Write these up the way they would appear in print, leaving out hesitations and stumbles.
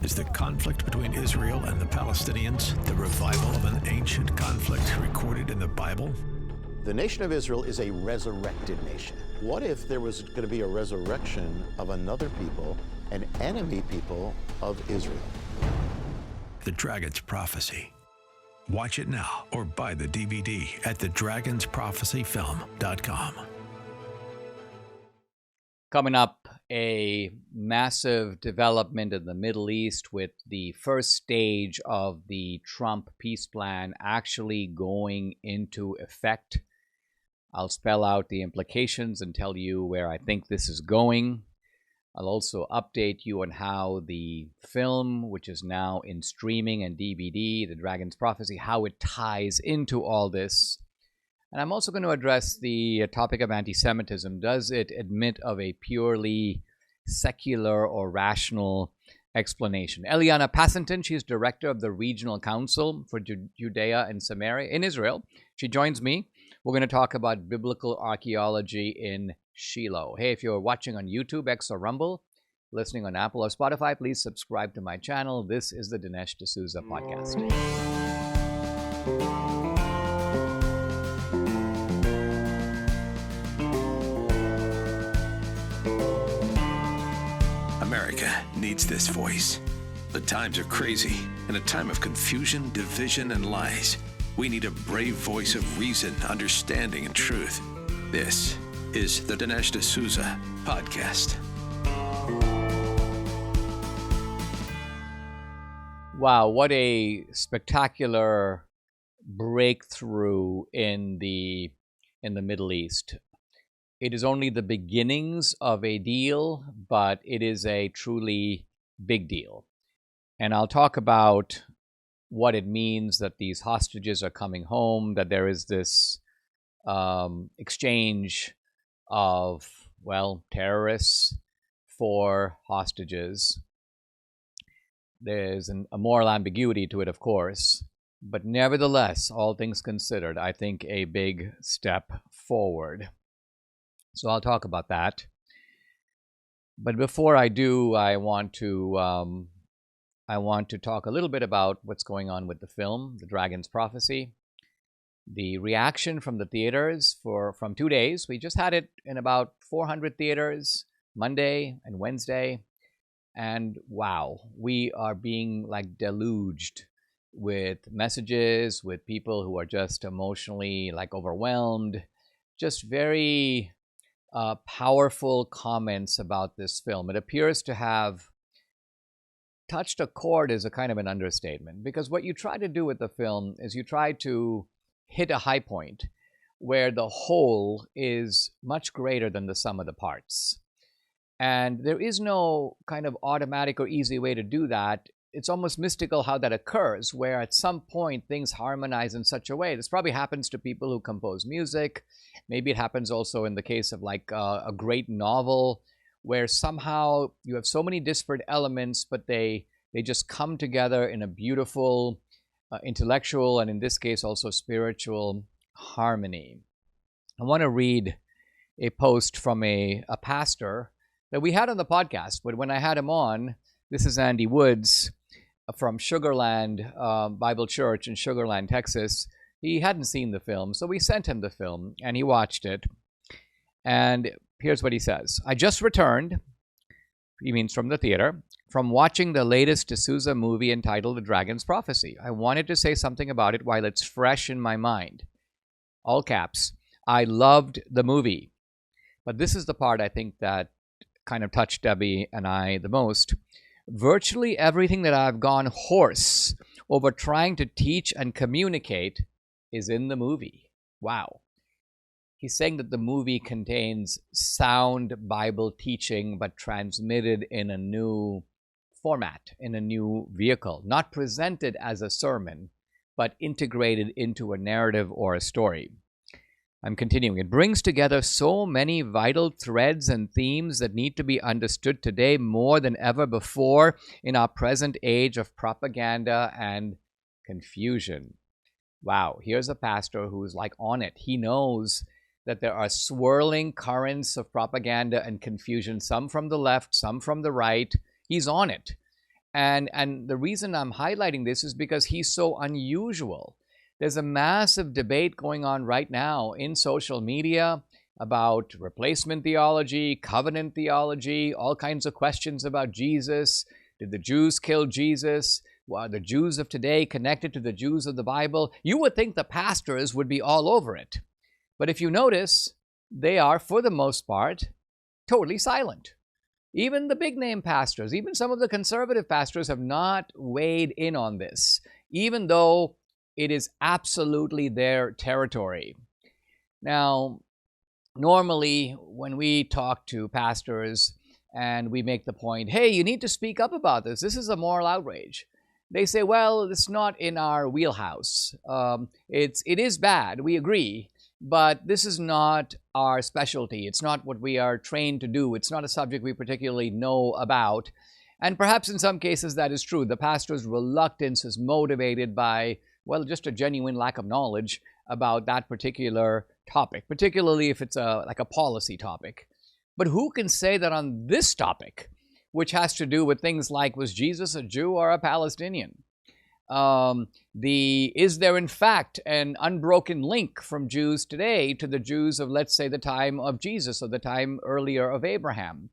Is the conflict between Israel and the Palestinians the revival of an ancient conflict recorded in the Bible? The nation of Israel is a resurrected nation. What if there was going to be a resurrection of another people, an enemy people of Israel? The Dragon's Prophecy. Watch it now or buy the DVD at thedragonsprophecyfilm.com. Coming up, a massive development in the Middle East with the first stage of the Trump peace plan actually going into effect. I'll spell out the implications and tell you where I think this is going. I'll also update you on how the film, which is now in streaming and DVD, The Dragon's Prophecy, how it ties into all this. And I'm also going to address the topic of anti-Semitism. Does it admit of a purely secular or rational explanation? Eliana Passentin, she's director of the Regional Council for Judea and Samaria in Israel. She joins me. We're going to talk about biblical archaeology in Shiloh. Hey, if you're watching on YouTube, X, or Rumble, listening on Apple or Spotify, please subscribe to my channel. This is the Dinesh D'Souza podcast. America needs this voice. The times are crazy. In a time of confusion, division, and lies, we need a brave voice of reason, understanding, and truth. This is the Dinesh D'Souza podcast. Wow, what a spectacular breakthrough in the Middle East. It is only the beginnings of a deal, but it is a truly big deal. And I'll talk about what it means that these hostages are coming home, that there is this exchange of, well, terrorists for hostages. There's a moral ambiguity to it, of course, but nevertheless, all things considered, I think a big step forward. So I'll talk about that. But before I do, I want to talk a little bit about what's going on with the film, The Dragon's Prophecy. The reaction from the theaters from 2 days. We just had it in about 400 theaters, Monday and Wednesday. And wow, we are being like deluged with messages, with people who are just emotionally like overwhelmed, just very powerful comments about this film. It appears to have touched a chord is a kind of an understatement, because what you try to do with the film is you try to hit a high point where the whole is much greater than the sum of the parts. And there is no kind of automatic or easy way to do that. It's almost mystical how that occurs, where at some point things harmonize in such a way. This probably happens to people who compose music. Maybe it happens also in the case of like a great novel, where somehow you have so many disparate elements, but they just come together in a beautiful intellectual, and in this case also spiritual harmony. I want to read a post from a pastor that we had on the podcast, but when I had him on, this is Andy Woods from Sugarland Bible Church in Sugarland, Texas. He hadn't seen the film, so we sent him the film, and he watched it. And here's what he says. I just returned, he means from the theater, from watching the latest D'Souza movie entitled The Dragon's Prophecy. I wanted to say something about it while it's fresh in my mind. All caps. I loved the movie. But this is the part I think that kind of touched Debbie and I the most. Virtually everything that I've gone hoarse over trying to teach and communicate is in the movie. Wow. He's saying that the movie contains sound Bible teaching, but transmitted in a new format, in a new vehicle, not presented as a sermon, but integrated into a narrative or a story. I'm continuing. It brings together so many vital threads and themes that need to be understood today more than ever before in our present age of propaganda and confusion. Wow, here's a pastor who's like on it. He knows that there are swirling currents of propaganda and confusion, some from the left, some from the right. He's on it. And the reason I'm highlighting this is because he's so unusual. There's a massive debate going on right now in social media about replacement theology, covenant theology, all kinds of questions about Jesus. Did the Jews kill Jesus? Are the Jews of today connected to the Jews of the Bible? You would think the pastors would be all over it. But if you notice, they are, for the most part, totally silent. Even the big-name pastors, even some of the conservative pastors have not weighed in on this, even though it is absolutely their territory. Now, normally, when we talk to pastors and we make the point, hey, you need to speak up about this. This is a moral outrage. They say, well, it's not in our wheelhouse. It is bad, we agree, but this is not our specialty. It's not what we are trained to do. It's not a subject we particularly know about. And perhaps in some cases that is true. The pastor's reluctance is motivated by, well, just a genuine lack of knowledge about that particular topic, particularly if it's like a policy topic. But who can say that on this topic, which has to do with things like, was Jesus a Jew or a Palestinian? Is there in fact an unbroken link from Jews today to the Jews of, let's say, the time of Jesus or the time earlier of Abraham?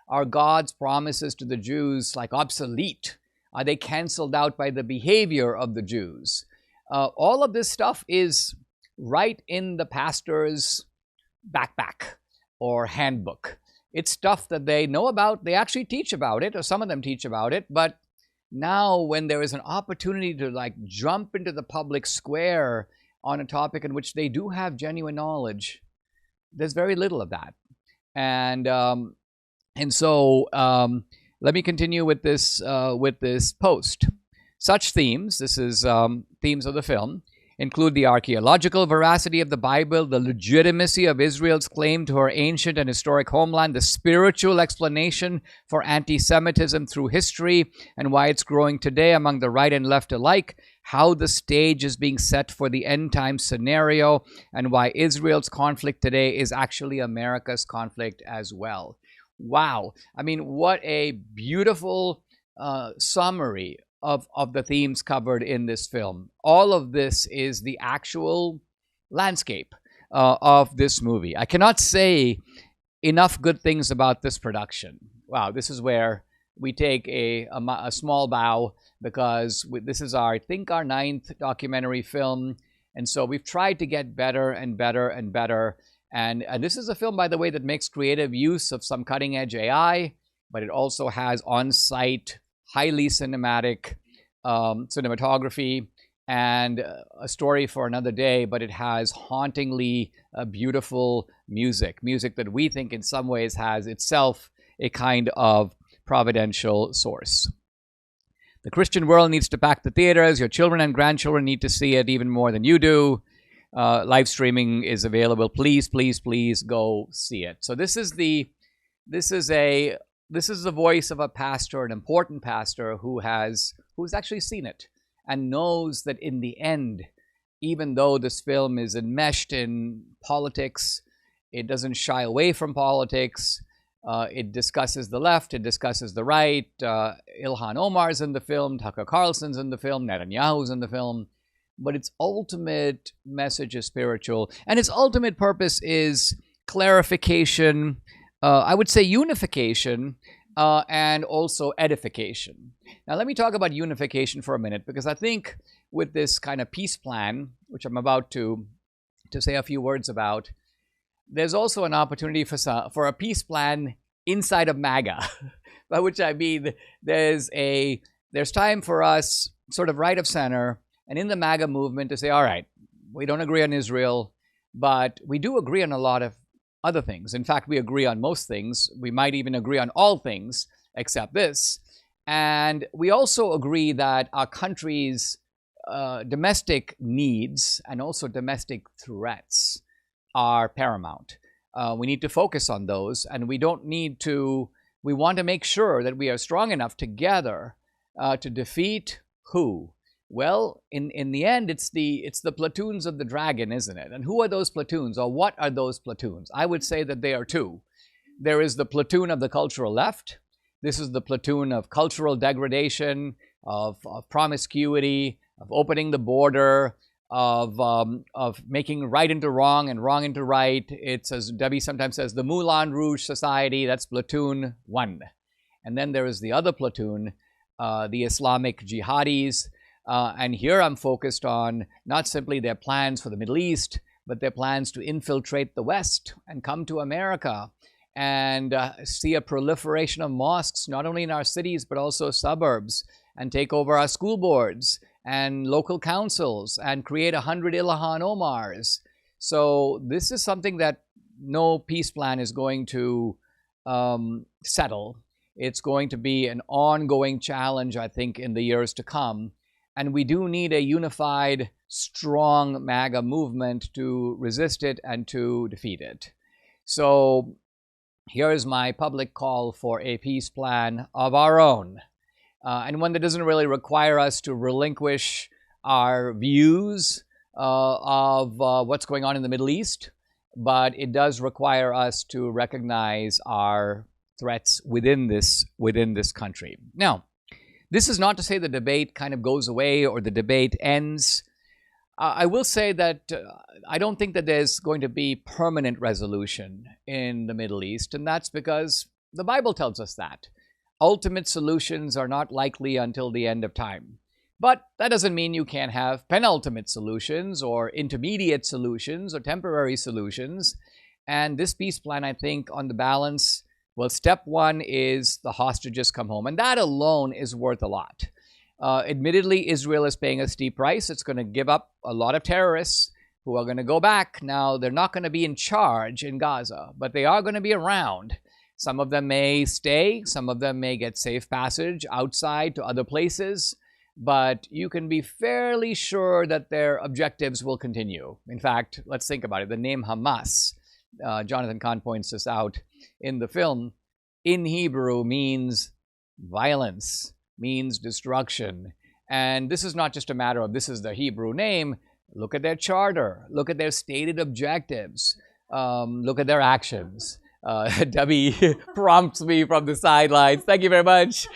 Are God's promises to the Jews like obsolete? Are they canceled out by the behavior of the Jews? All of this stuff is right in the pastor's backpack or handbook. It's stuff that they know about. They actually teach about it, or some of them teach about it, but now when there is an opportunity to like jump into the public square on a topic in which they do have genuine knowledge, there's very little of that. And so let me continue with this post. Such themes, this is themes of the film, include the archaeological veracity of the Bible, the legitimacy of Israel's claim to her ancient and historic homeland, the spiritual explanation for anti-Semitism through history and why it's growing today among the right and left alike, how the stage is being set for the end-time scenario, and why Israel's conflict today is actually America's conflict as well. Wow. I mean, what a beautiful summary of the themes covered in this film. All of this is the actual landscape of this movie. I cannot say enough good things about this production. Wow, this is where we take a small bow, because this is I think our 9th documentary film, and so we've tried to get better and better and better. And this is a film, by the way, that makes creative use of some cutting-edge AI, but it also has on-site, highly cinematic cinematography and a story for another day, but it has hauntingly beautiful music that we think in some ways has itself a kind of providential source. The Christian world needs to pack the theaters. Your children and grandchildren need to see it even more than you do. Live streaming is available. Please, please, please go see it. So this is the voice of a pastor, an important pastor who's actually seen it and knows that in the end, even though this film is enmeshed in politics, it doesn't shy away from politics. It discusses the left, it discusses the right. Ilhan Omar's in the film, Tucker Carlson's in the film, Netanyahu's in the film. But its ultimate message is spiritual, and its ultimate purpose is clarification, I would say unification, and also edification. Now, let me talk about unification for a minute, because I think with this kind of peace plan, which I'm about to say a few words about, there's also an opportunity for a peace plan inside of MAGA, by which I mean there's time for us sort of right of center and in the MAGA movement to say, all right, we don't agree on Israel, but we do agree on a lot of other things. In fact, we agree on most things. We might even agree on all things except this. And we also agree that our country's domestic needs and also domestic threats are paramount. We need to focus on those, and we want to make sure that we are strong enough together to defeat who? Well, in the end, it's the platoons of the dragon, isn't it? And who are those platoons, or what are those platoons? I would say that they are two. There is the platoon of the cultural left. This is the platoon of cultural degradation, of promiscuity, of opening the border, of making right into wrong and wrong into right. It's, as Debbie sometimes says, the Moulin Rouge Society. That's platoon 1. And then there is the other platoon, the Islamic jihadis. And here I'm focused on not simply their plans for the Middle East, but their plans to infiltrate the West and come to America and see a proliferation of mosques, not only in our cities, but also suburbs, and take over our school boards and local councils and create 100 Ilhan Omars. So this is something that no peace plan is going to settle. It's going to be an ongoing challenge, I think, in the years to come. And we do need a unified, strong MAGA movement to resist it and to defeat it. So here is my public call for a peace plan of our own, and one that doesn't really require us to relinquish our views of what's going on in the Middle East, but it does require us to recognize our threats within this country. Now, this is not to say the debate kind of goes away or the debate ends. I will say that I don't think that there's going to be permanent resolution in the Middle East, and that's because the Bible tells us that. Ultimate solutions are not likely until the end of time. But that doesn't mean you can't have penultimate solutions or intermediate solutions or temporary solutions. And this peace plan, I think, on the balance, well, step 1 is the hostages come home. And that alone is worth a lot. Admittedly, Israel is paying a steep price. It's going to give up a lot of terrorists who are going to go back. Now, they're not going to be in charge in Gaza, but they are going to be around. Some of them may stay. Some of them may get safe passage outside to other places. But you can be fairly sure that their objectives will continue. In fact, let's think about it. The name Hamas, Jonathan Kahn points this out in the film, in Hebrew means violence, means destruction. And this is not just a matter of this is the Hebrew name. Look at their charter. Look at their stated objectives. Look at their actions. Debbie prompts me from the sidelines. Thank you very much.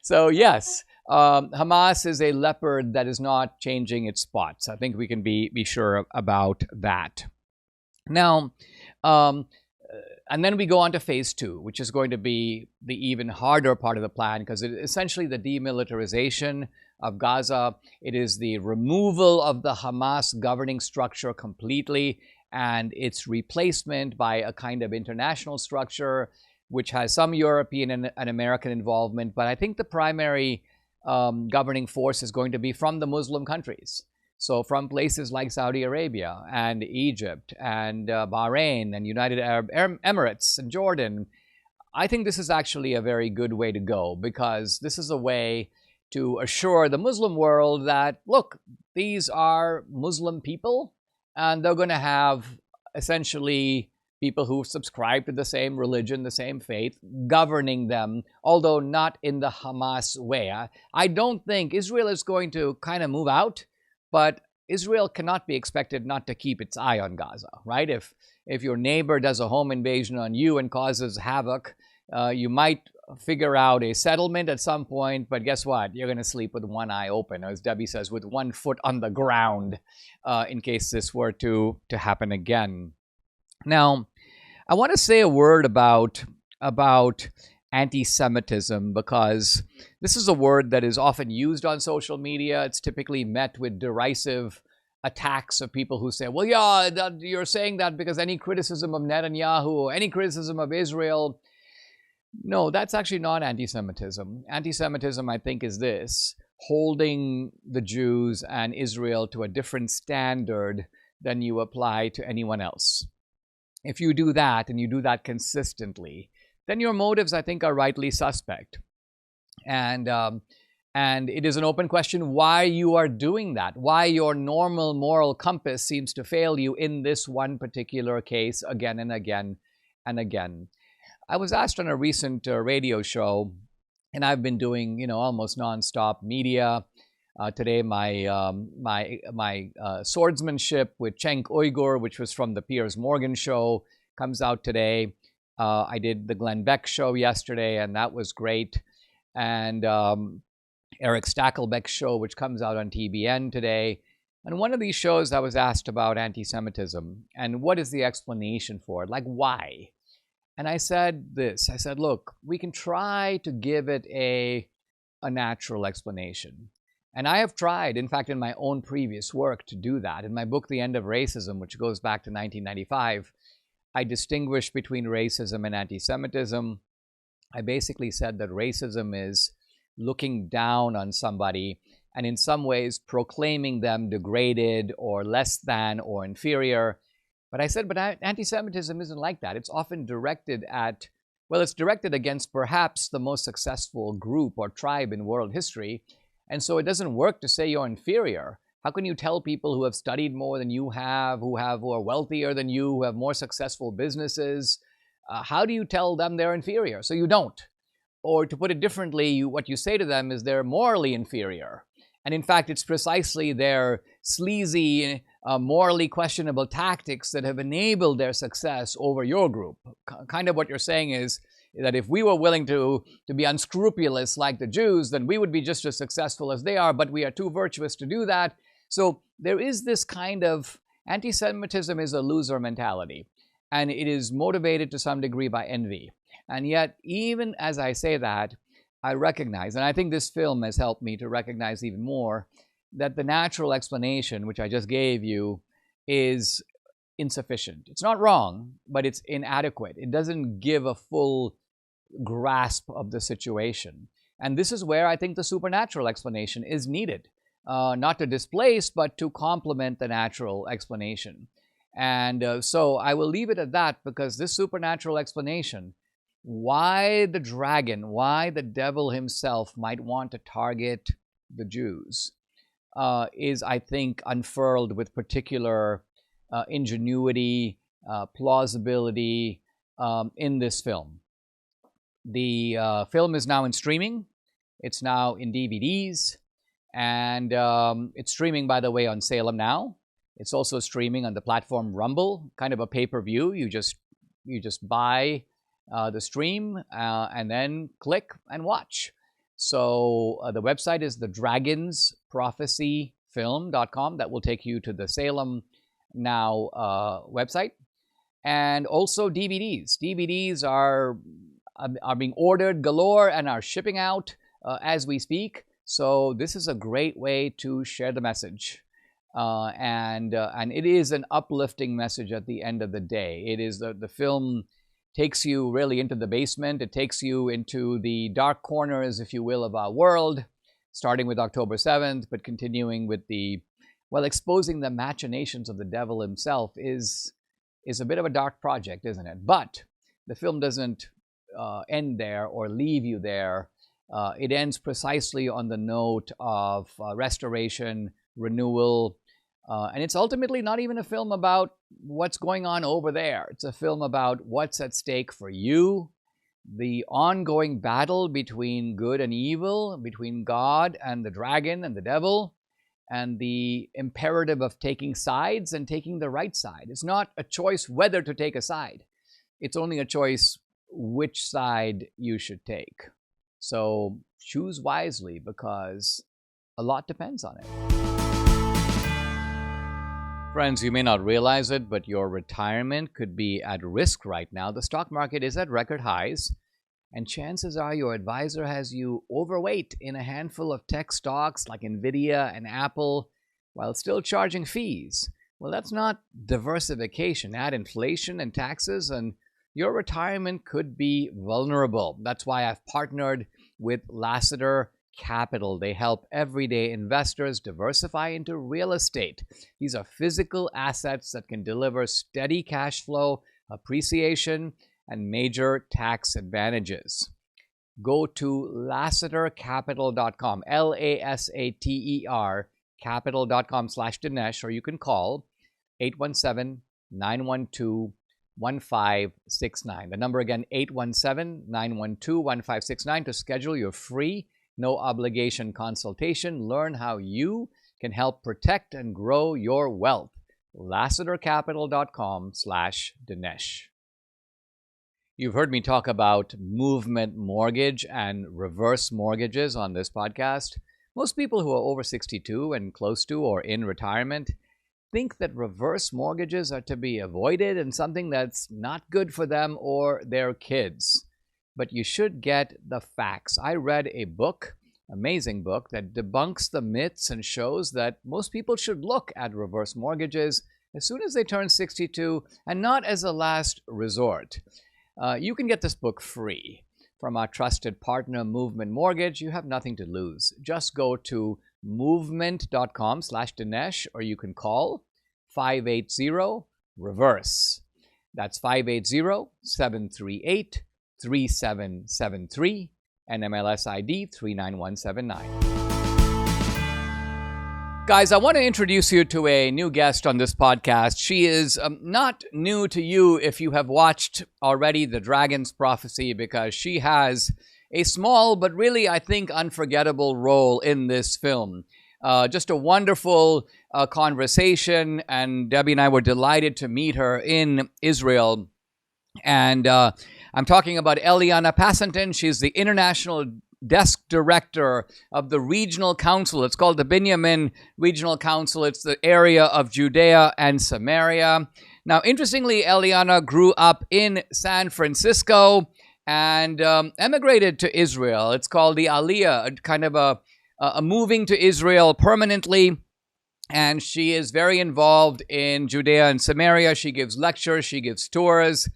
So yes, Hamas is a leopard that is not changing its spots. I think we can be sure about that. Now, and then we go on to phase 2, which is going to be the even harder part of the plan, because it is essentially the demilitarization of Gaza. It is the removal of the Hamas governing structure completely, and its replacement by a kind of international structure, which has some European and American involvement. But I think the primary governing force is going to be from the Muslim countries. So from places like Saudi Arabia and Egypt and Bahrain and United Arab Emirates and Jordan. I think this is actually a very good way to go, because this is a way to assure the Muslim world that, look, these are Muslim people, and they're going to have essentially people who subscribe to the same religion, the same faith, governing them, although not in the Hamas way. I don't think Israel is going to kind of move out, but Israel cannot be expected not to keep its eye on Gaza, right? If your neighbor does a home invasion on you and causes havoc, you might figure out a settlement at some point, but guess what? You're going to sleep with one eye open, or as Debbie says, with one foot on the ground, in case this were to happen again. Now, I want to say a word about anti-Semitism, because this is a word that is often used on social media. It's typically met with derisive attacks of people who say, well, yeah, you're saying that because any criticism of Netanyahu or any criticism of Israel. No, that's actually not anti-Semitism. Anti-Semitism, I think, is this: holding the Jews and Israel to a different standard than you apply to anyone else. If you do that, and you do that consistently, then your motives, I think, are rightly suspect. And it is an open question why you are doing that, why your normal moral compass seems to fail you in this one particular case again and again and again. I was asked on a recent radio show, and I've been doing, almost nonstop media. Today, my swordsmanship with Cenk Uygur, which was from the Piers Morgan show, comes out today. I did the Glenn Beck show yesterday, and that was great. And Eric Stakelbeck's show, which comes out on TBN today. And one of these shows I was asked about anti-Semitism and what is the explanation for it? Like, why? And I said this. I said, look, we can try to give it a natural explanation. And I have tried, in fact, in my own previous work to do that. In my book, The End of Racism, which goes back to 1995, I distinguish between racism and anti-Semitism. I basically said that racism is looking down on somebody and in some ways proclaiming them degraded or less than or inferior. But I said, but anti-Semitism isn't like that. It's often directed at, well, it's directed against perhaps the most successful group or tribe in world history. And so it doesn't work to say you're inferior. How can you tell people who have studied more than you have, who are wealthier than you, who have more successful businesses, how do you tell them they're inferior? So you don't. Or to put it differently, what you say to them is they're morally inferior. And in fact, it's precisely their sleazy, morally questionable tactics that have enabled their success over your group. Kind of what you're saying is that if we were willing to be unscrupulous like the Jews, then we would be just as successful as they are, but we are too virtuous to do that. So there is this kind of anti-Semitism is a loser mentality, and it is motivated to some degree by envy. And yet, even as I say that, I recognize, and I think this film has helped me to recognize even more, that the natural explanation, which I just gave you, is insufficient. It's not wrong, but it's inadequate. It doesn't give a full grasp of the situation. And this is where I think the supernatural explanation is needed. Not to displace, but to complement the natural explanation. And so I will leave it at that, because this supernatural explanation, why the dragon, why the devil himself might want to target the Jews, is, I think, unfurled with particular ingenuity, plausibility in this film. The film is now in streaming. It's now in DVDs. And it's streaming, by the way, on Salem Now. It's also streaming on the platform Rumble, kind of a pay-per-view. You just buy the stream and then click and watch. So the website is the dragonsprophecyfilm.com. That will take you to the Salem Now website. And also DVDs. DVDs are being ordered galore and are shipping out as we speak. So this is a great way to share the message. And it is an uplifting message at the end of the day. It is the film takes you really into the basement. It takes you into the dark corners, if you will, of our world, starting with October 7th, but continuing with exposing the machinations of the devil himself is a bit of a dark project, isn't it? But the film doesn't end there or leave you there. It ends precisely on the note of restoration, renewal, and it's ultimately not even a film about what's going on over there. It's a film about what's at stake for you, the ongoing battle between good and evil, between God and the dragon and the devil, and the imperative of taking sides and taking the right side. It's not a choice whether to take a side. It's only a choice which side you should take. So choose wisely, because a lot depends on it. Friends, you may not realize it, but your retirement could be at risk right now. The stock market is at record highs, and chances are your advisor has you overweight in a handful of tech stocks like Nvidia and Apple, while still charging fees. Well, that's not diversification. Add inflation and taxes, and your retirement could be vulnerable. That's why I've partnered with Lassiter Capital. They help everyday investors diversify into real estate. These are physical assets that can deliver steady cash flow, appreciation, and major tax advantages. Go to LassiterCapital.com, LASATER, capital.com/Dinesh, or you can call 817-912-1569. The number again, 817-912-1569 to schedule your free, no obligation consultation. Learn how you can help protect and grow your wealth. LassiterCapital.com/Dinesh. You've heard me talk about movement mortgage and reverse mortgages on this podcast. Most people who are over 62 and close to or in retirement think that reverse mortgages are to be avoided and something that's not good for them or their kids. But you should get the facts. I read a book, amazing book, that debunks the myths and shows that most people should look at reverse mortgages as soon as they turn 62 and not as a last resort. You can get this book free from our trusted partner, Movement Mortgage. You have nothing to lose. Just go to movement.com/Dinesh, or you can call 580-REVERSE. That's 580-738-3773, NMLS ID 39179. Guys, I want to introduce you to a new guest on this podcast. She is not new to you if you have watched already The Dragon's Prophecy, because she has a small but really, I think, unforgettable role in this film. Just a wonderful conversation, and Debbie and I were delighted to meet her in Israel. And I'm talking about Eliana Passentin. She's the international desk director of the regional council. It's called the Binyamin Regional Council. It's the area of Judea and Samaria. Now, interestingly, Eliana grew up in San Francisco and emigrated to Israel. It's called the Aliyah, kind of a moving to Israel permanently. And she is very involved in Judea and Samaria. She gives lectures, she gives tours.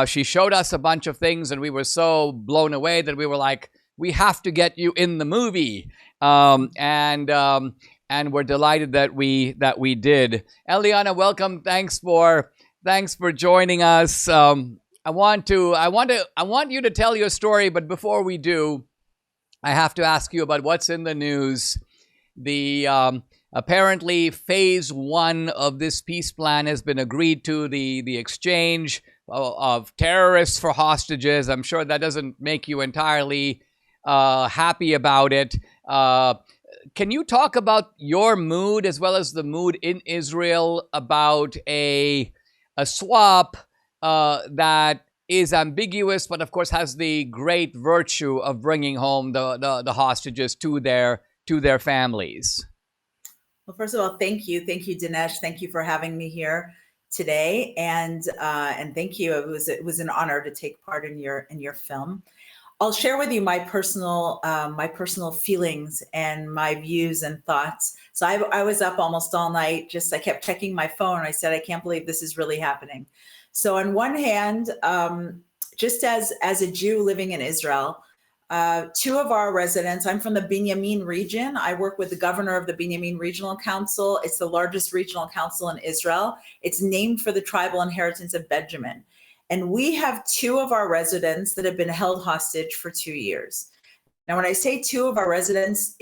She showed us a bunch of things, and we were so blown away that we were like, we have to get you in the movie, and we're delighted that we did. Eliana, welcome. Thanks for joining us. I want you to tell your story, but before we do, I have to ask you about what's in the news. The apparently phase 1 of this peace plan has been agreed to. The exchange of terrorists for hostages. I'm sure that doesn't make you entirely happy about it. Can you talk about your mood as well as the mood in Israel about a swap that is ambiguous, but of course has the great virtue of bringing home the hostages to their families? Well, first of all, thank you, Dinesh. Thank you for having me here today, and thank you. It was an honor to take part in your film. I'll share with you my personal feelings and my views and thoughts. So I was up almost all night. I kept checking my phone. I said, I can't believe this is really happening. So on one hand, just as a Jew living in Israel, 2 of our residents, I'm from the Binyamin region. I work with the governor of the Binyamin Regional Council. It's the largest regional council in Israel. It's named for the tribal inheritance of Benjamin. And we have 2 of our residents that have been held hostage for 2 years. Now, when I say 2 of our residents,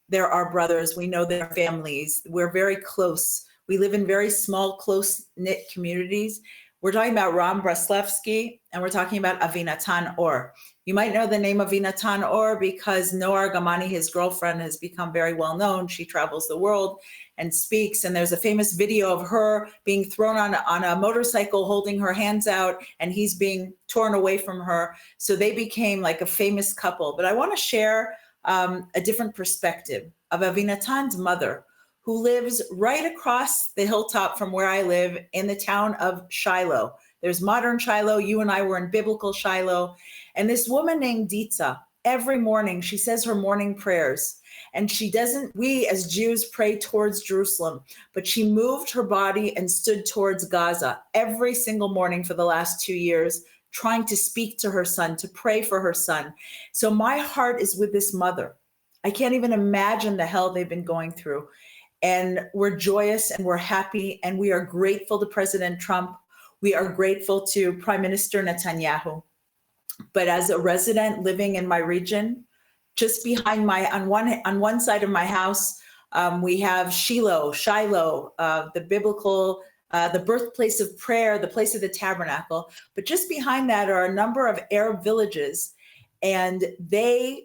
they're our brothers. We know their families. We're very close. We live in very small, close-knit communities. We're talking about Ram Braslevsky, and we're talking about Avinatan Or. You might know the name Avinatan Or because Noar Gamani, his girlfriend, has become very well known. She travels the world and speaks, and there's a famous video of her being thrown on a motorcycle, holding her hands out, and he's being torn away from her. So they became like a famous couple. But I want to share a different perspective of Avinatan's mother, who lives right across the hilltop from where I live in the town of Shiloh. There's modern Shiloh. You and I were in biblical Shiloh. And this woman named Ditza, every morning, she says her morning prayers. And we as Jews pray towards Jerusalem, but she moved her body and stood towards Gaza every single morning for the last 2 years, trying to speak to her son, to pray for her son. So my heart is with this mother. I can't even imagine the hell they've been going through. And we're joyous and we're happy, and we are grateful to President Trump. We are grateful to Prime Minister Netanyahu. But as a resident living in my region, just behind on one side of my house, we have Shiloh, the biblical, the birthplace of prayer, the place of the tabernacle. But just behind that are a number of Arab villages, and there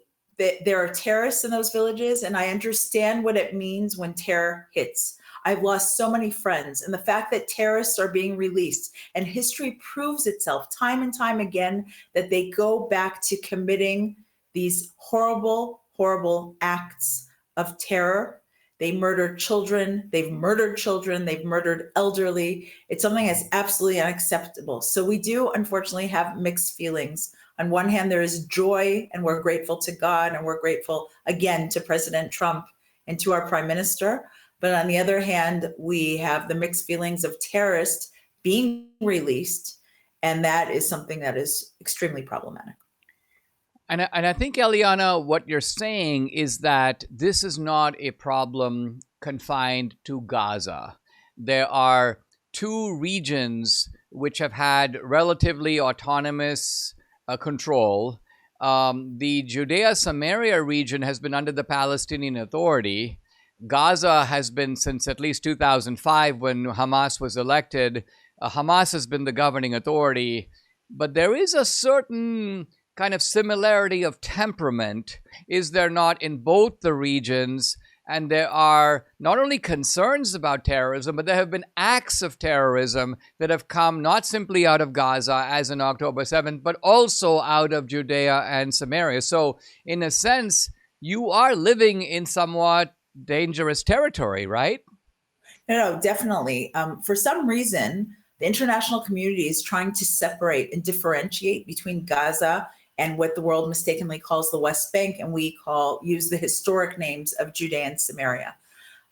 are terrorists in those villages, and I understand what it means when terror hits. I've lost so many friends. And the fact that terrorists are being released, and history proves itself time and time again that they go back to committing these horrible, horrible acts of terror. They murder children, they've murdered elderly. It's something that's absolutely unacceptable. So we do unfortunately have mixed feelings. On one hand, there is joy, and we're grateful to God, and we're grateful again to President Trump and to our prime minister. But on the other hand, we have the mixed feelings of terrorists being released, and that is something that is extremely problematic. And I think, Eliana, what you're saying is that this is not a problem confined to Gaza. There are two regions which have had relatively autonomous control. The Judea Samaria region has been under the Palestinian Authority. Gaza has been since at least 2005, when Hamas was elected. Hamas has been the governing authority. But there is a certain kind of similarity of temperament, is there not, in both the regions? And there are not only concerns about terrorism, but there have been acts of terrorism that have come not simply out of Gaza, as in October 7th, but also out of Judea and Samaria. So in a sense, you are living in somewhat dangerous territory, right? No, definitely. For some reason, the international community is trying to separate and differentiate between Gaza and what the world mistakenly calls the West Bank, and we use the historic names of Judea and Samaria.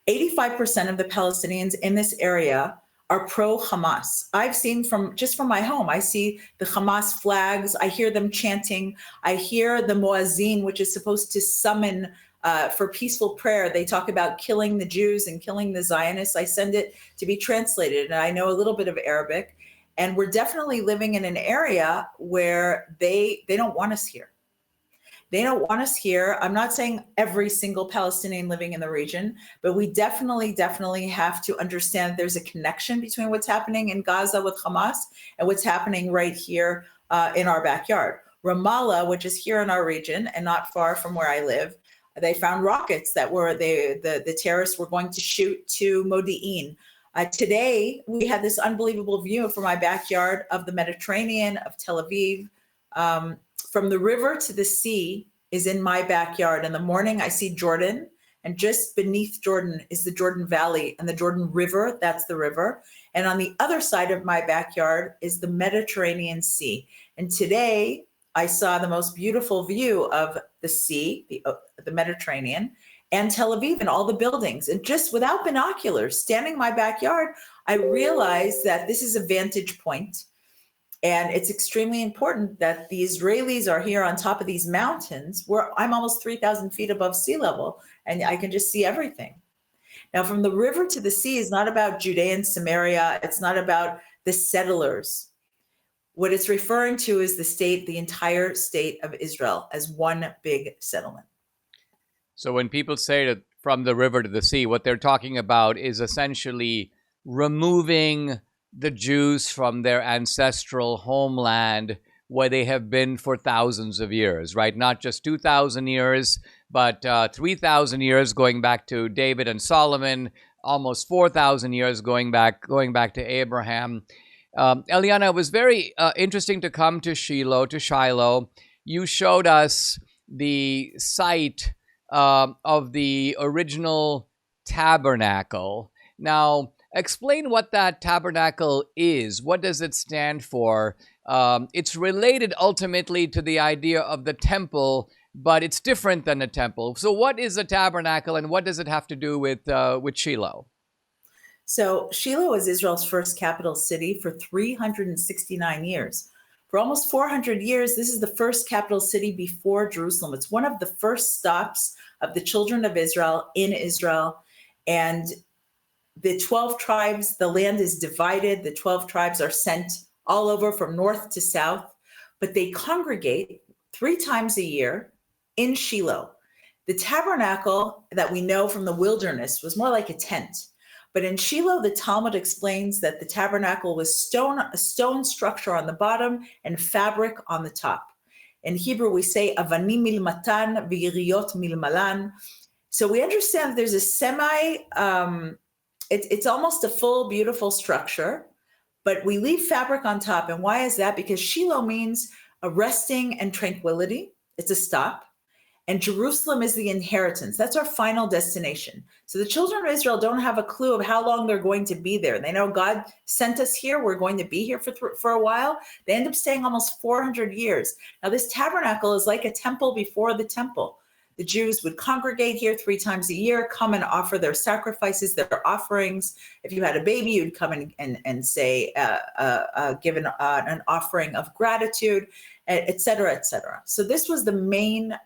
85% of the Palestinians in this area are pro-Hamas. I've seen from my home, I see the Hamas flags, I hear them chanting, I hear the muezzin, which is supposed to summon for peaceful prayer. They talk about killing the Jews and killing the Zionists. I send it to be translated, and I know a little bit of Arabic. And we're definitely living in an area where they don't want us here. They don't want us here. I'm not saying every single Palestinian living in the region, but we definitely have to understand there's a connection between what's happening in Gaza with Hamas and what's happening right here in our backyard. Ramallah, which is here in our region and not far from where I live, they found rockets that the terrorists were going to shoot to Modi'in. Today, we had this unbelievable view from my backyard of the Mediterranean, of Tel Aviv. From the river to the sea is in my backyard. In the morning, I see Jordan, and just beneath Jordan is the Jordan Valley and the Jordan River. That's the river. And on the other side of my backyard is the Mediterranean Sea. And today, I saw the most beautiful view of the sea, the Mediterranean, and Tel Aviv and all the buildings. And just without binoculars, standing in my backyard, I realized that this is a vantage point. And it's extremely important that the Israelis are here on top of these mountains where I'm almost 3,000 feet above sea level, and I can just see everything. Now, from the river to the sea is not about Judea and Samaria. It's not about the settlers. What it's referring to is the entire state of Israel as one big settlement. So when people say that from the river to the sea, what they're talking about is essentially removing the Jews from their ancestral homeland where they have been for thousands of years, right? Not just 2,000 years, but 3,000 years going back to David and Solomon, almost 4,000 years going back to Abraham. Eliana, it was very interesting to come to Shiloh. You showed us the site of the original tabernacle. Now, explain what that tabernacle is. What does it stand for? It's related ultimately to the idea of the temple, but it's different than a temple. So what is a tabernacle, and what does it have to do with Shiloh? So Shiloh was Israel's first capital city for 369 years. For almost 400 years, this is the first capital city before Jerusalem. It's one of the first stops of the children of Israel in Israel. And the 12 tribes, the land is divided. The 12 tribes are sent all over from north to south, but they congregate 3 times a year in Shiloh. The tabernacle that we know from the wilderness was more like a tent. But in Shiloh, the Talmud explains that the tabernacle was a stone structure on the bottom and fabric on the top. In Hebrew, we say avanim milmatan v'yiriyot milmalan. So we understand that there's a it's almost a full, beautiful structure, but we leave fabric on top. And why is that? Because Shiloh means a resting and tranquility. It's a stop. And Jerusalem is the inheritance. That's our final destination. So the children of Israel don't have a clue of how long they're going to be there. They know God sent us here. We're going to be here for a while. They end up staying almost 400 years. Now, this tabernacle is like a temple before the temple. The Jews would congregate here 3 times a year, come and offer their sacrifices, their offerings. If you had a baby, you'd come and say, give an offering of gratitude, et cetera, et cetera. So this was the main,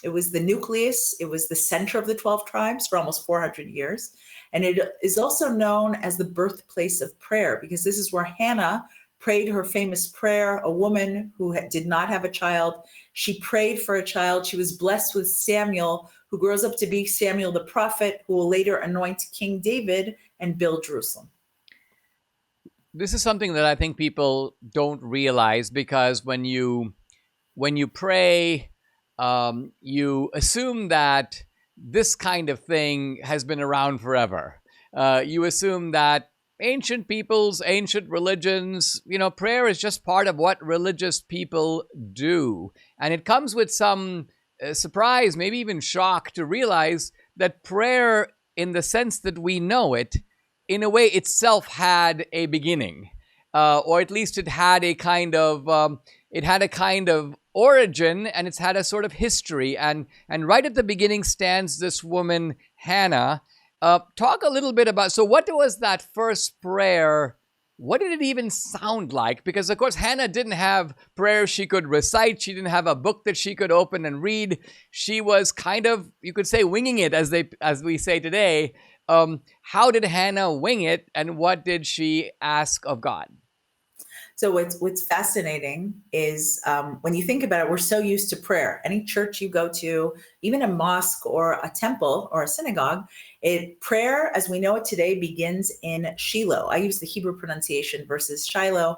it was the nucleus, it was the center of the 12 tribes for almost 400 years. And it is also known as the birthplace of prayer, because this is where Hannah prayed her famous prayer, a woman who did not have a child. She prayed for a child. She was blessed with Samuel, who grows up to be Samuel the prophet, who will later anoint King David and build Jerusalem. This is something that I think people don't realize, because when you pray, you assume that this kind of thing has been around forever. You assume that ancient peoples, ancient religions, prayer is just part of what religious people do. And it comes with some surprise, maybe even shock, to realize that prayer, in the sense that we know it, in a way itself had a beginning, or at least it had a kind of origin, and it's had a sort of history. And right at the beginning stands this woman, Hannah. Talk a little bit about, so what was that first prayer? What did it even sound like? Because, of course, Hannah didn't have prayers she could recite. She didn't have a book that she could open and read. She was kind of, you could say, winging it, as we say today. How did Hannah wing it, and what did she ask of God? So what's fascinating is when you think about it, we're so used to prayer. Any church you go to, even a mosque or a temple or a synagogue, prayer as we know it today begins in Shiloh. I use the Hebrew pronunciation versus Shiloh.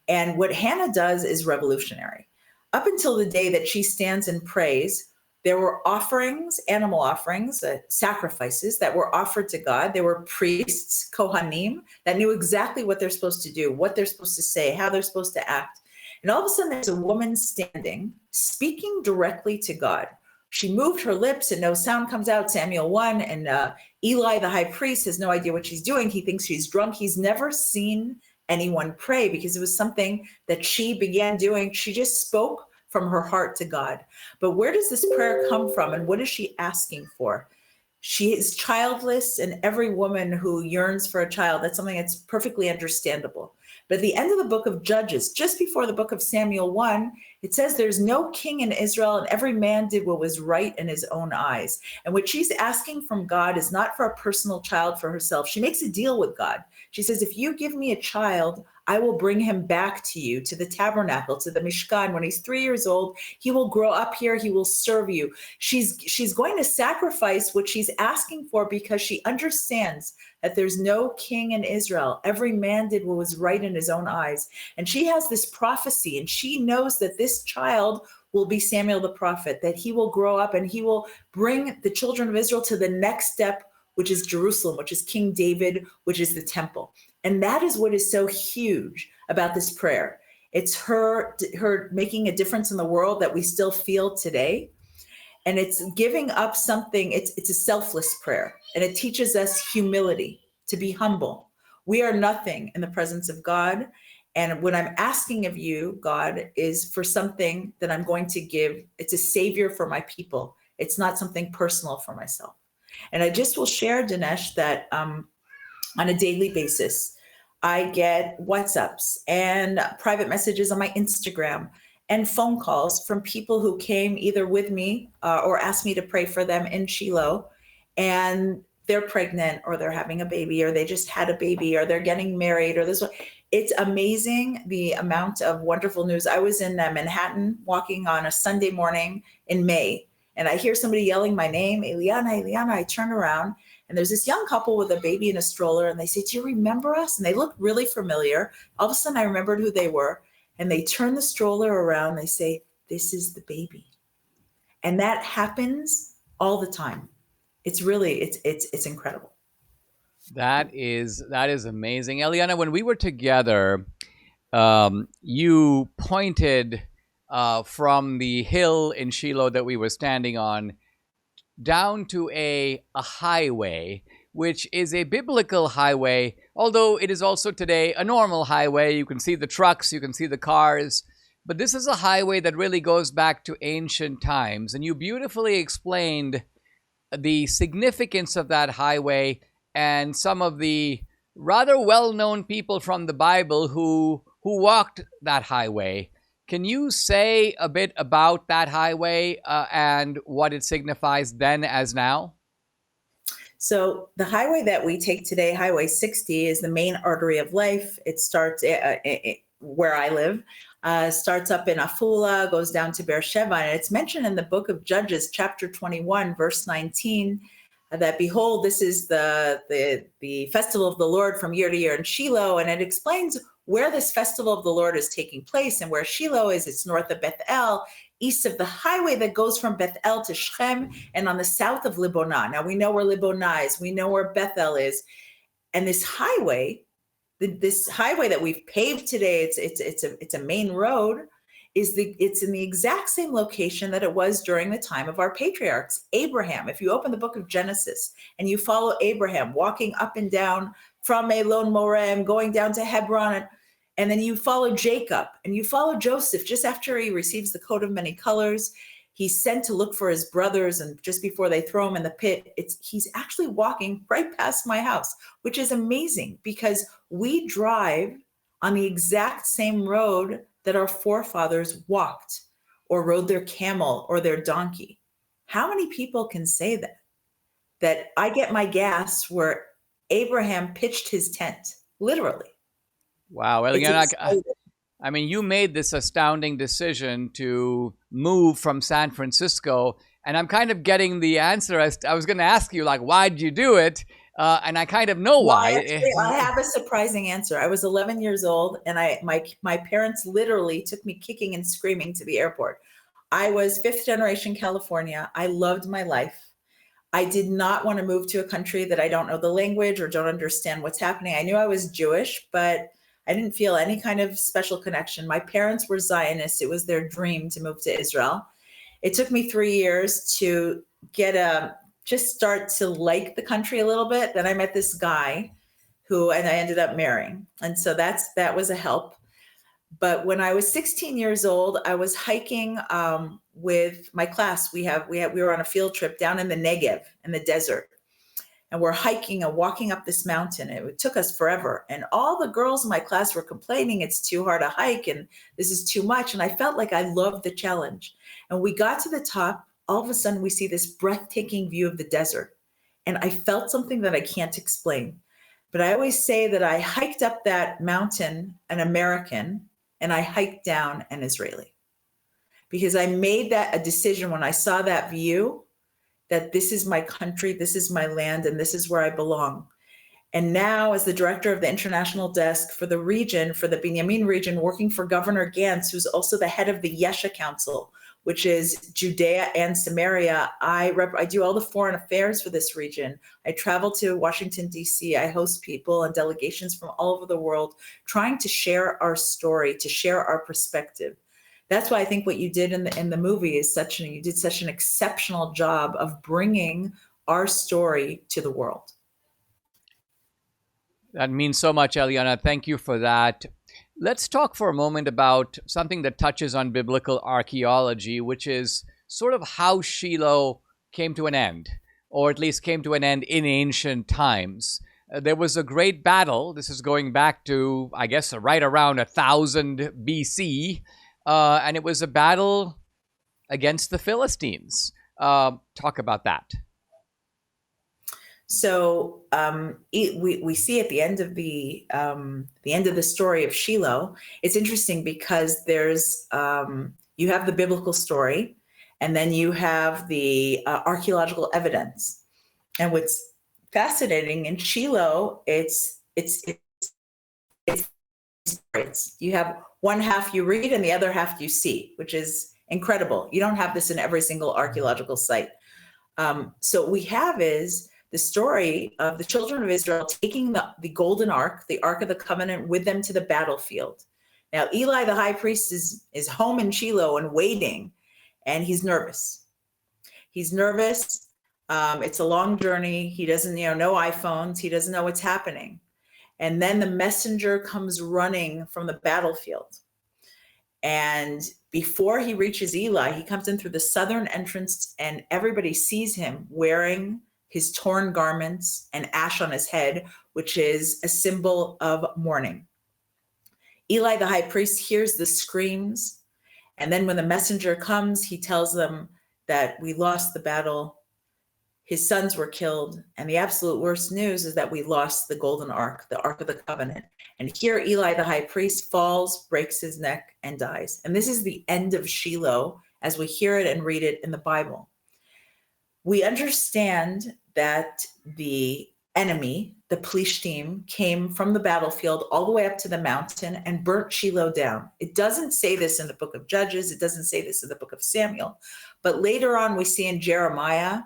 And what Hannah does is revolutionary. Up until the day that she stands and prays, there were offerings, animal offerings, sacrifices that were offered to God. There were priests, Kohanim, that knew exactly what they're supposed to do, what they're supposed to say, how they're supposed to act. And all of a sudden, there's a woman standing, speaking directly to God. She moved her lips and no sound comes out, Samuel 1. And Eli, the high priest, has no idea what she's doing. He thinks she's drunk. He's never seen anyone pray because it was something that she began doing. She just spoke from her heart to God. But where does this prayer come from, and what is she asking for? She is childless, and every woman who yearns for a child, that's something that's perfectly understandable. But at the end of the book of Judges, just before the book of Samuel 1, it says there's no king in Israel, and every man did what was right in his own eyes. And what she's asking from God is not for a personal child for herself. She makes a deal with God. She says, if you give me a child, I will bring him back to you, to the tabernacle, to the Mishkan. When he's 3 years old, he will grow up here. He will serve you. She's going to sacrifice what she's asking for because she understands that there's no king in Israel. Every man did what was right in his own eyes. And she has this prophecy, and she knows that this child will be Samuel the prophet, that he will grow up and he will bring the children of Israel to the next step, which is Jerusalem, which is King David, which is the temple. And that is what is so huge about this prayer. It's her making a difference in the world that we still feel today. And it's giving up something. It's a selfless prayer. And it teaches us humility, to be humble. We are nothing in the presence of God. And what I'm asking of you, God, is for something that I'm going to give. It's a savior for my people. It's not something personal for myself. And I just will share, Dinesh, that on a daily basis, I get WhatsApps and private messages on my Instagram and phone calls from people who came either with me or asked me to pray for them in Shiloh, and they're pregnant or they're having a baby or they just had a baby or they're getting married or this one. It's amazing the amount of wonderful news. I was in Manhattan walking on a Sunday morning in May, and I hear somebody yelling my name, Eliana, Eliana. I turn around, and there's this young couple with a baby in a stroller, and they say, do you remember us? And they look really familiar. All of a sudden, I remembered who they were, and they turn the stroller around. They say, this is the baby. And that happens all the time. It's really, it's incredible. That is amazing, Eliana. When we were together, you pointed from the hill in Shiloh that we were standing on down to a highway, which is a biblical highway, although it is also today a normal highway. You can see the trucks, you can see the cars, but this is a highway that really goes back to ancient times. And you beautifully explained the significance of that highway and some of the rather well-known people from the Bible who walked that highway. Can you say a bit about that highway and what it signifies then as now? So the highway that we take today, Highway 60, is the main artery of life. It starts where I live, starts up in Afula, goes down to Beersheba, and it's mentioned in the book of Judges, chapter 21, verse 19, that behold, this is the festival of the Lord from year to year in Shiloh, and it explains where this festival of the Lord is taking place and where Shiloh is. It's north of Bethel, east of the highway that goes from Bethel to Shechem, and on the south of Libonah. Now we know where Libonah is, we know where Bethel is, and this highway that we've paved today, it's a main road, it's in the exact same location that it was during the time of our patriarchs. Abraham, if you open the book of Genesis and you follow Abraham walking up and down from Elon Moreh, going down to Hebron, and then you follow Jacob and you follow Joseph just after he receives the coat of many colors. He's sent to look for his brothers, and just before they throw him in the pit, he's actually walking right past my house, which is amazing because we drive on the exact same road that our forefathers walked or rode their camel or their donkey. How many people can say that? That I get my gas where Abraham pitched his tent, literally. Wow, Eliana, I mean, you made this astounding decision to move from San Francisco, and I'm kind of getting the answer. I was going to ask you, like, why did you do it? And I kind of know why. Actually, I have a surprising answer. I was 11 years old, and my parents literally took me kicking and screaming to the airport. I was fifth generation California. I loved my life. I did not want to move to a country that I don't know the language or don't understand what's happening. I knew I was Jewish, but I didn't feel any kind of special connection. My parents were Zionists. It was their dream to move to Israel. It took me 3 years to just start to like the country a little bit. Then I met this guy and I ended up marrying. And so that was a help. But when I was 16 years old, I was hiking with my class. We were on a field trip down in the Negev, in the desert. And we're hiking and walking up this mountain. It took us forever. And all the girls in my class were complaining it's too hard to hike and this is too much. And I felt like I loved the challenge. And we got to the top. All of a sudden, we see this breathtaking view of the desert. And I felt something that I can't explain. But I always say that I hiked up that mountain an American, and I hiked down an Israeli. Because I made that a decision when I saw that view, that this is my country, this is my land, and this is where I belong. And now, as the director of the international desk for the region, for the Binyamin region, working for Governor Gantz, who's also the head of the Yesha Council, which is Judea and Samaria, I do all the foreign affairs for this region. I travel to Washington, D.C. I host people and delegations from all over the world, trying to share our story, to share our perspective. That's why I think what you did in the movie is you did such an exceptional job of bringing our story to the world. That means so much, Eliana. Thank you for that. Let's talk for a moment about something that touches on biblical archaeology, which is sort of how Shiloh came to an end, or at least came to an end in ancient times. There was a great battle. This is going back to, I guess, right around 1000 BC. And it was a battle against the Philistines. Talk about that. So we see at the end of the story of Shiloh, it's interesting because there's you have the biblical story, and then you have the archaeological evidence. And what's fascinating in Shiloh, it's you have one half you read and the other half you see, which is incredible. You don't have this in every single archaeological site. So what we have is the story of the children of Israel taking the golden ark, the Ark of the Covenant, with them to the battlefield. Now, Eli, the high priest, is home in Shiloh and waiting, and he's nervous. He's nervous. It's a long journey. He doesn't, no iPhones. He doesn't know what's happening. And then the messenger comes running from the battlefield. And before he reaches Eli, he comes in through the southern entrance, and everybody sees him wearing his torn garments and ash on his head, which is a symbol of mourning. Eli, the high priest, hears the screams. And then when the messenger comes, he tells them that we lost the battle. His sons were killed. And the absolute worst news is that we lost the golden ark, the Ark of the Covenant. And here Eli, the high priest, falls, breaks his neck, and dies. And this is the end of Shiloh as we hear it and read it in the Bible. We understand that the enemy, the Plishtim, came from the battlefield all the way up to the mountain and burnt Shiloh down. It doesn't say this in the book of Judges. It doesn't say this in the book of Samuel. But later on, we see in Jeremiah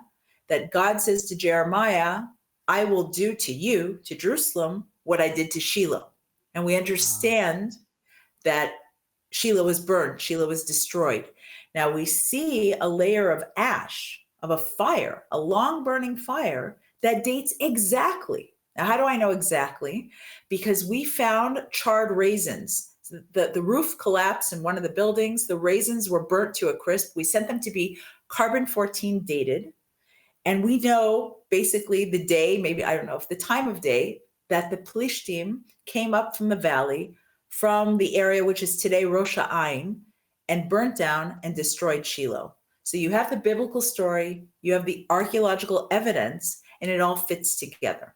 that God says to Jeremiah, I will do to you, to Jerusalem, what I did to Shiloh. And we understand that Shiloh was burned, Shiloh was destroyed. Now we see a layer of ash, of a fire, a long burning fire that dates exactly. Now, how do I know exactly? Because we found charred raisins. The roof collapsed in one of the buildings. The raisins were burnt to a crisp. We sent them to be carbon-14 dated. And we know basically the day, maybe, I don't know if the time of day, that the Plishtim came up from the valley, from the area which is today Rosh Ha'ain, and burnt down and destroyed Shiloh. So you have the biblical story, you have the archaeological evidence, and it all fits together.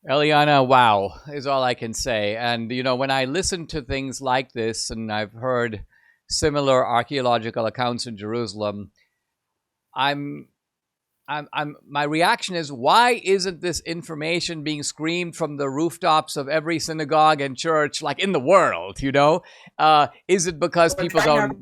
Eliana, wow, is all I can say. And, when I listen to things like this, and I've heard similar archaeological accounts in Jerusalem, my reaction is, why isn't this information being screamed from the rooftops of every synagogue and church, like in the world, Is it because people don't...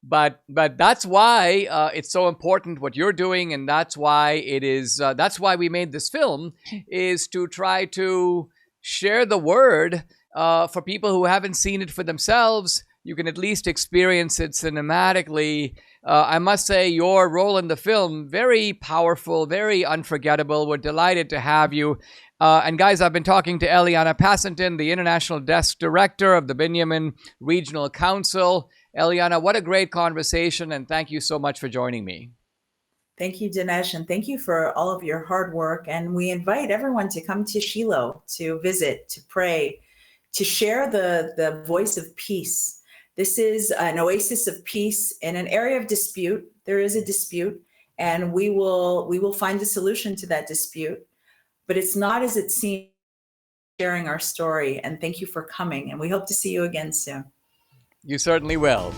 But that's why it's so important what you're doing, and that's why it is. That's why we made this film, is to try to share the word for people who haven't seen it for themselves. You can at least experience it cinematically. I must say, your role in the film, very powerful, very unforgettable. We're delighted to have you. And guys, I've been talking to Eliana Passentin, the International Desk Director of the Binyamin Regional Council. Eliana, what a great conversation, and thank you so much for joining me. Thank you, Dinesh, and thank you for all of your hard work. And we invite everyone to come to Shiloh, to visit, to pray, to share the voice of peace. This is an oasis of peace in an area of dispute. There is a dispute, and we will find a solution to that dispute. But it's not as it seems. Sharing our story, and thank you for coming. And we hope to see you again soon. You certainly will.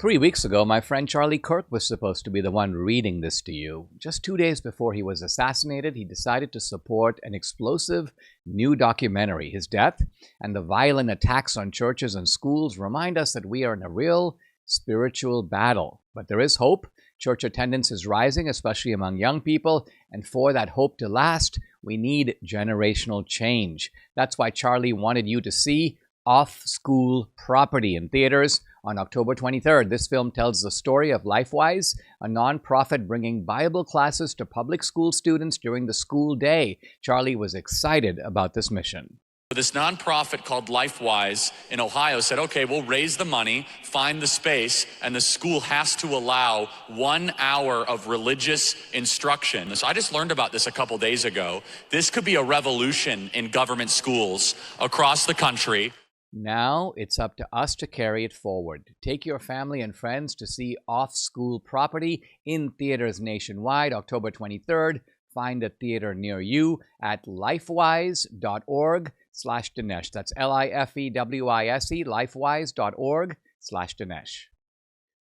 3 weeks ago, my friend Charlie Kirk was supposed to be the one reading this to you. Just 2 days before he was assassinated, he decided to support an explosive new documentary. His death and the violent attacks on churches and schools remind us that we are in a real spiritual battle. But there is hope. Church attendance is rising, especially among young people, and for that hope to last, we need generational change. That's why Charlie wanted you to see Off-School Property in theaters on October 23rd. This film tells the story of LifeWise, a nonprofit bringing Bible classes to public school students during the school day. Charlie was excited about this mission. This nonprofit called LifeWise in Ohio said, okay, we'll raise the money, find the space, and the school has to allow 1 hour of religious instruction. So I just learned about this a couple days ago. This could be a revolution in government schools across the country. Now it's up to us to carry it forward. Take your family and friends to see Off-School Property in theaters nationwide, October 23rd. Find a theater near you at lifewise.org/Dinesh. That's LIFEWISE, lifewise.org/Dinesh.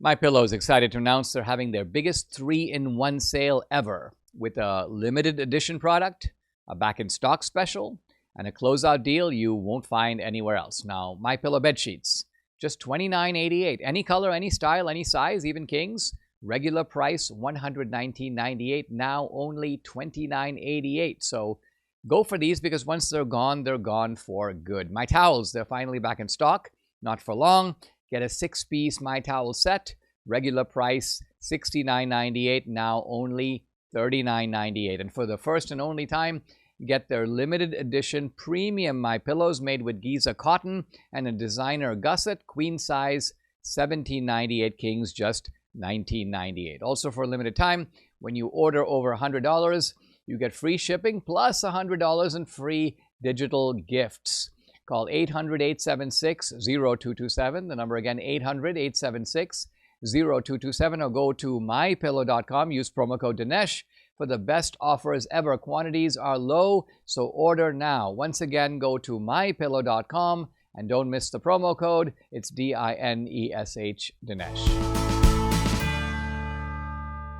MyPillow is excited to announce they're having their biggest 3-in-1 sale ever, with a limited edition product, a back-in-stock special, and a closeout deal you won't find anywhere else. Now, MyPillow bed sheets, just $29.88. Any color, any style, any size, even kings, Regular price $119.98, now only $29.88. So go for these, because once they're gone for good. My towels, they're finally back in stock, not for long. Get a 6-piece My Towel set, regular price $69.98, now only $39.98. And for the first and only time, get their limited edition premium My Pillows made with Giza cotton and a designer gusset, queen size, $17.98, kings just $19.98. Also for a limited time, when you order over $100, you get free shipping plus $100 in free digital gifts. Call 800-876-0227. The number again, 800-876-0227, or go to mypillow.com. Use promo code Dinesh for the best offers ever. Quantities are low, so order now. Once again, go to mypillow.com and don't miss the promo code. It's DINESH, Dinesh.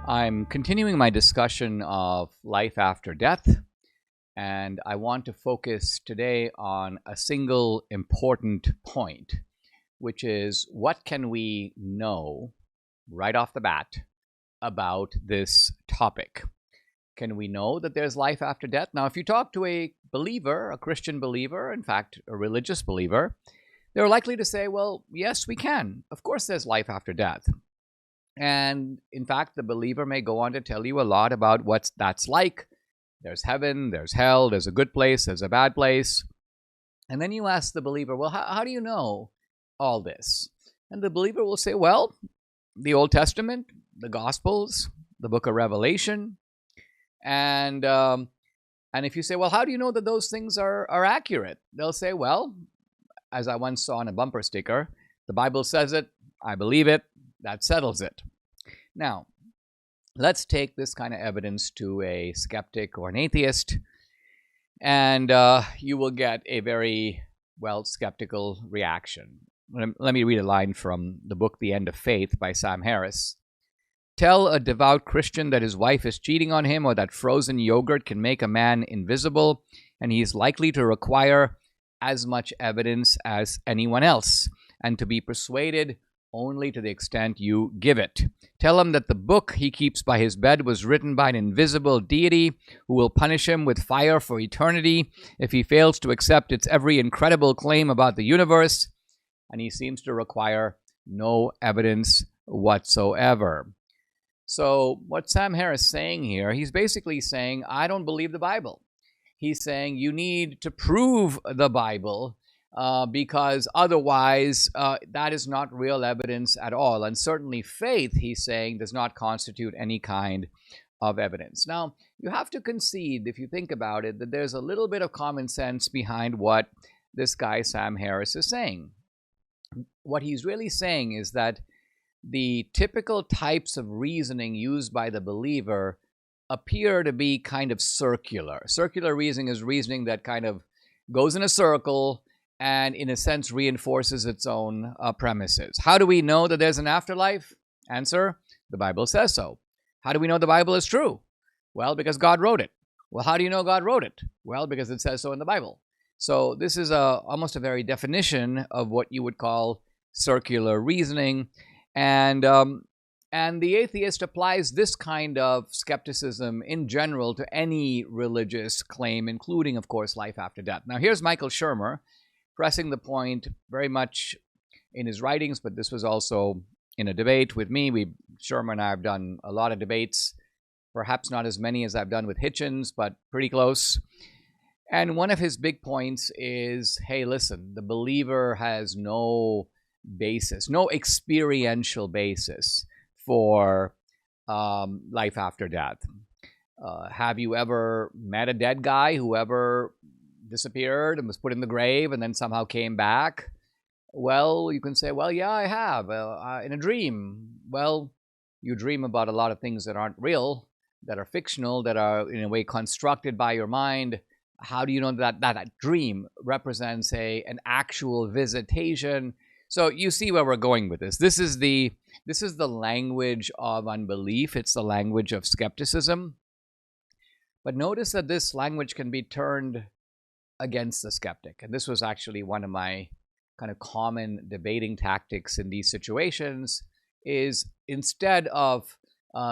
I'm continuing my discussion of life after death, and I want to focus today on a single important point, which is what can we know right off the bat about this topic? Can we know that there's life after death? Now, if you talk to a believer, a Christian believer, in fact, a religious believer, they're likely to say, well, yes, we can. Of course, there's life after death. And in fact, the believer may go on to tell you a lot about what that's like. There's heaven, there's hell, there's a good place, there's a bad place. And then you ask the believer, well, how do you know all this? And the believer will say, well, the Old Testament, the Gospels, the book of Revelation. And if you say, well, how do you know that those things are accurate? They'll say, well, as I once saw on a bumper sticker, the Bible says it, I believe it, that settles it. Now, let's take this kind of evidence to a skeptic or an atheist, and you will get a very, well, skeptical reaction. Let me read a line from the book The End of Faith by Sam Harris. Tell a devout Christian that his wife is cheating on him or that frozen yogurt can make a man invisible, and he is likely to require as much evidence as anyone else, and to be persuaded only to the extent you give it. Tell him that the book he keeps by his bed was written by an invisible deity who will punish him with fire for eternity if he fails to accept its every incredible claim about the universe, and he seems to require no evidence whatsoever. So what Sam Harris is saying here, he's basically saying, I don't believe the Bible. He's saying you need to prove the Bible because otherwise that is not real evidence at all. And certainly faith, he's saying, does not constitute any kind of evidence. Now, you have to concede, if you think about it, that there's a little bit of common sense behind what this guy Sam Harris is saying. What he's really saying is that the typical types of reasoning used by the believer appear to be kind of circular. Circular reasoning is reasoning that kind of goes in a circle and in a sense reinforces its own premises. How do we know that there's an afterlife? Answer, the Bible says so. How do we know the Bible is true? Well, because God wrote it. Well, how do you know God wrote it? Well, because it says so in the Bible. So this is almost a very definition of what you would call circular reasoning. And the atheist applies this kind of skepticism in general to any religious claim, including, of course, life after death. Now, here's Michael Shermer pressing the point very much in his writings, but this was also in a debate with me. Shermer and I have done a lot of debates, perhaps not as many as I've done with Hitchens, but pretty close. And one of his big points is, hey, listen, the believer has no basis, no experiential basis for life after death. Have you ever met a dead guy who ever disappeared and was put in the grave and then somehow came back? Well, you can say, well, yeah, I have, in a dream. Well, you dream about a lot of things that aren't real, that are fictional, that are in a way constructed by your mind. How do you know that that dream represents an actual visitation? So you see where we're going with this. This is the language of unbelief. It's the language of skepticism. But notice that this language can be turned against the skeptic. And this was actually one of my kind of common debating tactics in these situations, is instead of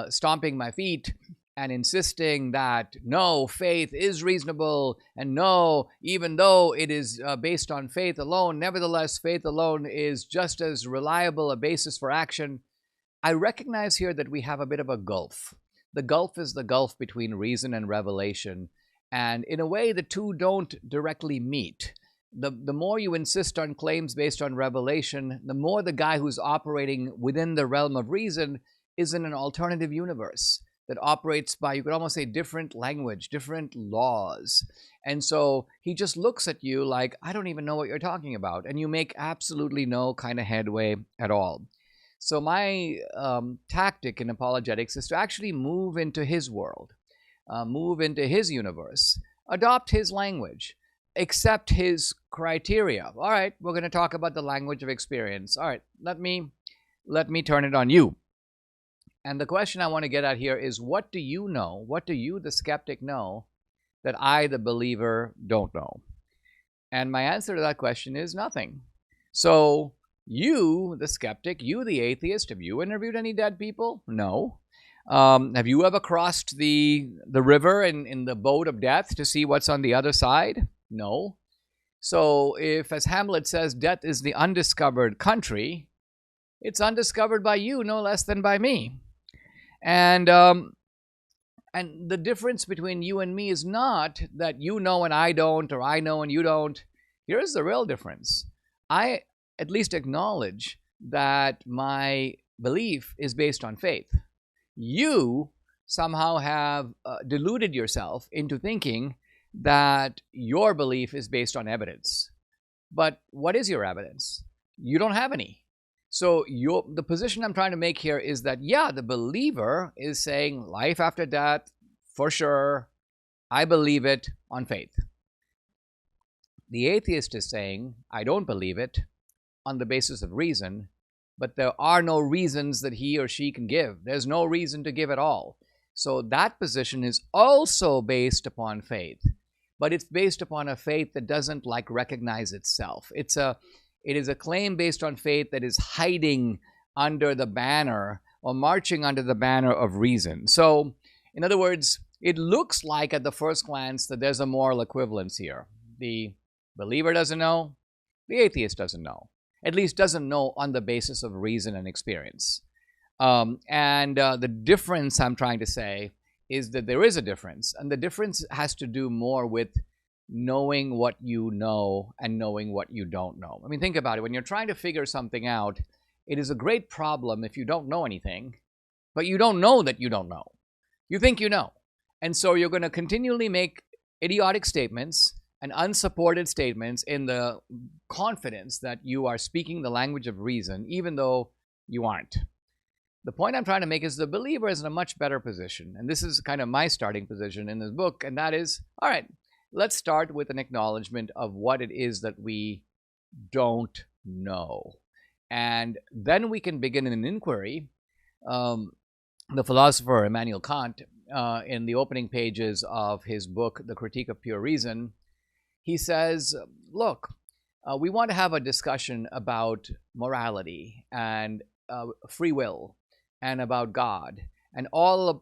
stomping my feet and insisting that no, faith is reasonable, and no, even though it is based on faith alone, nevertheless, faith alone is just as reliable a basis for action, I recognize here that we have a bit of a gulf. The gulf is the gulf between reason and revelation, and in a way, the two don't directly meet. The more you insist on claims based on revelation, the more the guy who's operating within the realm of reason is in an alternative universe that operates by, you could almost say, different language, different laws. And so he just looks at you like, I don't even know what you're talking about. And you make absolutely no kind of headway at all. So my tactic in apologetics is to actually move into his world, move into his universe, adopt his language, accept his criteria. All right, we're going to talk about the language of experience. All right, let me turn it on you. And the question I want to get at here is, what do you know? What do you, the skeptic, know that I, the believer, don't know? And my answer to that question is nothing. So you, the skeptic, you, the atheist, have you interviewed any dead people? No. Have you ever crossed the river in the boat of death to see what's on the other side? No. So if, as Hamlet says, death is the undiscovered country, it's undiscovered by you no less than by me. And the difference between you and me is not that you know and I don't, or I know and you don't. Here's the real difference. I at least acknowledge that my belief is based on faith. You somehow have deluded yourself into thinking that your belief is based on evidence. But what is your evidence? You don't have any. So the position I'm trying to make here is that, yeah, the believer is saying life after death, for sure, I believe it on faith. The atheist is saying, I don't believe it on the basis of reason, but there are no reasons that he or she can give. There's no reason to give at all. So that position is also based upon faith, but it's based upon a faith that doesn't recognize itself. It is a claim based on faith that is hiding under the banner or marching under the banner of reason. So, in other words, it looks like at the first glance that there's a moral equivalence here. The believer doesn't know, the atheist doesn't know. At least doesn't know on the basis of reason and experience. The difference I'm trying to say is that there is a difference. And the difference has to do more with knowing what you know and knowing what you don't know. I mean, think about it. When you're trying to figure something out, it is a great problem if you don't know anything, but you don't know that you don't know. You think you know. And so you're going to continually make idiotic statements and unsupported statements in the confidence that you are speaking the language of reason, even though you aren't. The point I'm trying to make is the believer is in a much better position. And this is kind of my starting position in this book. And that is, all right, let's start with an acknowledgement of what it is that we don't know. And then we can begin an inquiry. The philosopher Immanuel Kant, in the opening pages of his book, The Critique of Pure Reason, he says, look, we want to have a discussion about morality and free will and about God and all of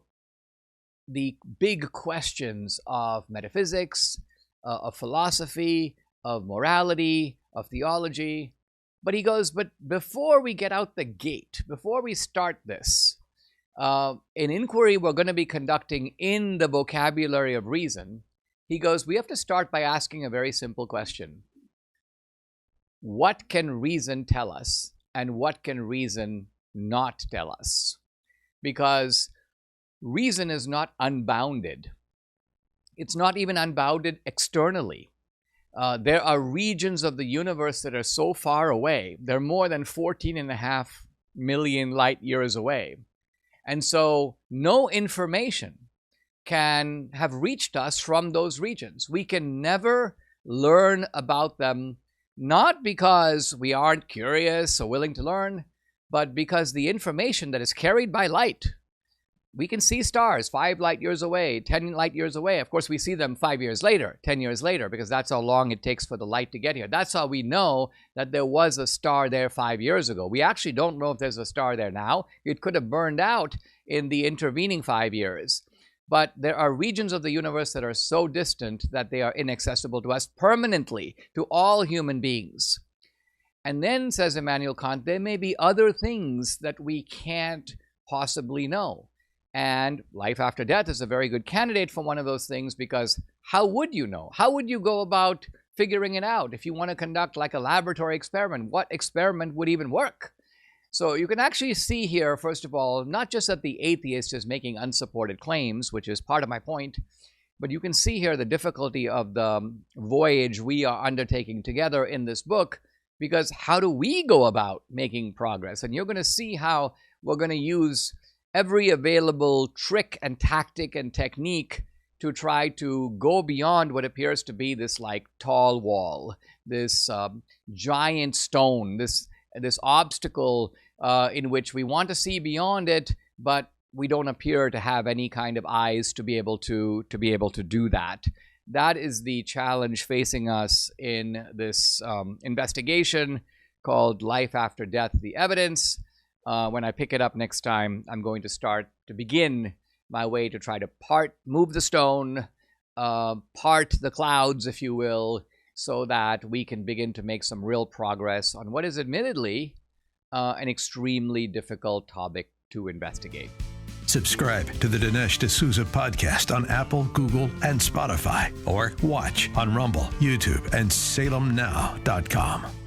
the big questions of metaphysics, of philosophy, of morality, of theology. But he goes, but before we get out the gate, before we start this, an inquiry we're going to be conducting in the vocabulary of reason, he goes, we have to start by asking a very simple question. What can reason tell us, and what can reason not tell us? Because reason is not unbounded. It's not even unbounded externally. There are regions of the universe that are so far away. They're more than 14.5 million light years away. And so no information can have reached us from those regions. We can never learn about them, not because we aren't curious or willing to learn, but because the information that is carried by light, we can see stars 5 light years away, 10 light years away. Of course, we see them 5 years later, 10 years later, because that's how long it takes for the light to get here. That's how we know that there was a star there 5 years ago. We actually don't know if there's a star there now. It could have burned out in the intervening 5 years. But there are regions of the universe that are so distant that they are inaccessible to us permanently, to all human beings. And then, says Immanuel Kant, there may be other things that we can't possibly know. And life after death is a very good candidate for one of those things, because how would you know? How would you go about figuring it out? If you want to conduct like a laboratory experiment, what experiment would even work? So you can actually see here, first of all, not just that the atheist is making unsupported claims, which is part of my point, but you can see here the difficulty of the voyage we are undertaking together in this book, because how do we go about making progress? And you're going to see how we're going to use every available trick and tactic and technique to try to go beyond what appears to be this like tall wall, this giant stone, this obstacle in which we want to see beyond it, but we don't appear to have any kind of eyes to be able to do that. That is the challenge facing us in this investigation called Life After Death, the Evidence. When I pick it up next time, I'm going to begin my way to try to move the stone, part the clouds, if you will, so that we can begin to make some real progress on what is admittedly an extremely difficult topic to investigate. Subscribe to the Dinesh D'Souza podcast on Apple, Google, and Spotify, or watch on Rumble, YouTube, and SalemNow.com.